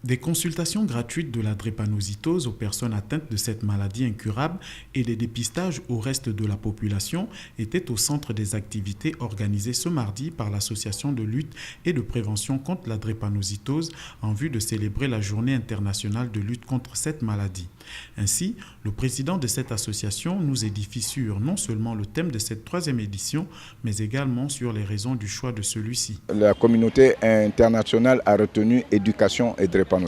Des consultations gratuites de la drépanocytose aux personnes atteintes de cette maladie incurable et des dépistages au reste de la population étaient au centre des activités organisées ce mardi par l'Association de lutte et de prévention contre la drépanocytose en vue de célébrer la Journée internationale de lutte contre cette maladie. Ainsi, le président de cette association nous édifie sur non seulement le thème de cette troisième édition, mais également sur les raisons du choix de celui-ci. La communauté internationale a retenu éducation et drépanocytose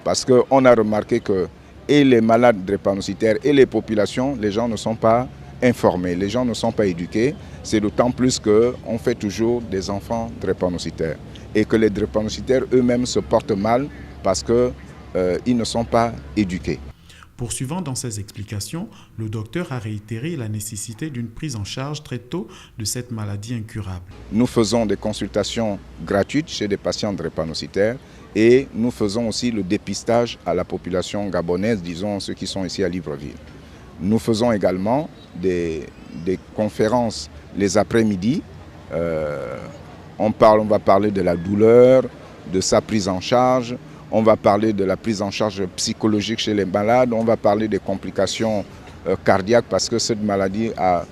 parce qu'on a remarqué que et les malades drépanocytaires et les populations, les gens ne sont pas informés, les gens ne sont pas éduqués. C'est d'autant plus qu'on fait toujours des enfants drépanocytaires et que les drépanocytaires eux-mêmes se portent mal parce qu'ils ne sont pas éduqués. Poursuivant dans ses explications, le docteur a réitéré la nécessité d'une prise en charge très tôt de cette maladie incurable. Nous faisons des consultations gratuites chez des patients drépanocytaires et nous faisons aussi le dépistage à la population gabonaise, disons ceux qui sont ici à Libreville. Nous faisons également des conférences les après-midi. On va parler de la douleur, de sa prise en charge. On va parler de la prise en charge psychologique chez les malades. On va parler des complications cardiaques parce que cette maladie a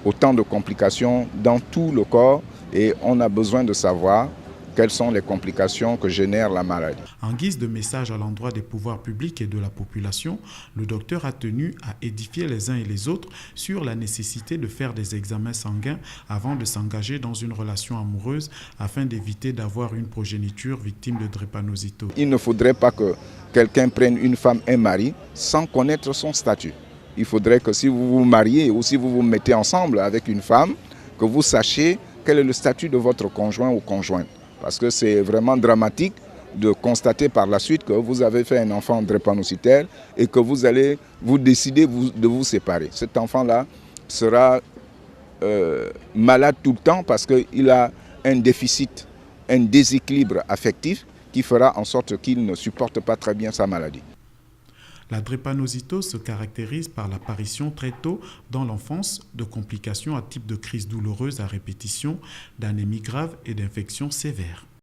autant de complications dans tout le corps et on a besoin de savoir quelles sont les complications que génère la maladie. En guise de message à l'endroit des pouvoirs publics et de la population, le docteur a tenu à édifier les uns et les autres sur la nécessité de faire des examens sanguins avant de s'engager dans une relation amoureuse afin d'éviter d'avoir une progéniture victime de drépanocytose. Il ne faudrait pas que quelqu'un prenne une femme, un mari, sans connaître son statut. Il faudrait que si vous vous mariez ou si vous vous mettez ensemble avec une femme, que vous sachiez quel est le statut de votre conjoint ou conjointe. Parce que c'est vraiment dramatique de constater par la suite que vous avez fait un enfant drépanocytaire et que vous allez vous décider de vous séparer. Cet enfant-là sera malade tout le temps parce qu'il a un déficit, un déséquilibre affectif qui fera en sorte qu'il ne supporte pas très bien sa maladie. La drépanocytose se caractérise par l'apparition très tôt dans l'enfance de complications à type de crise douloureuse à répétition, d'anémie grave et d'infections sévères.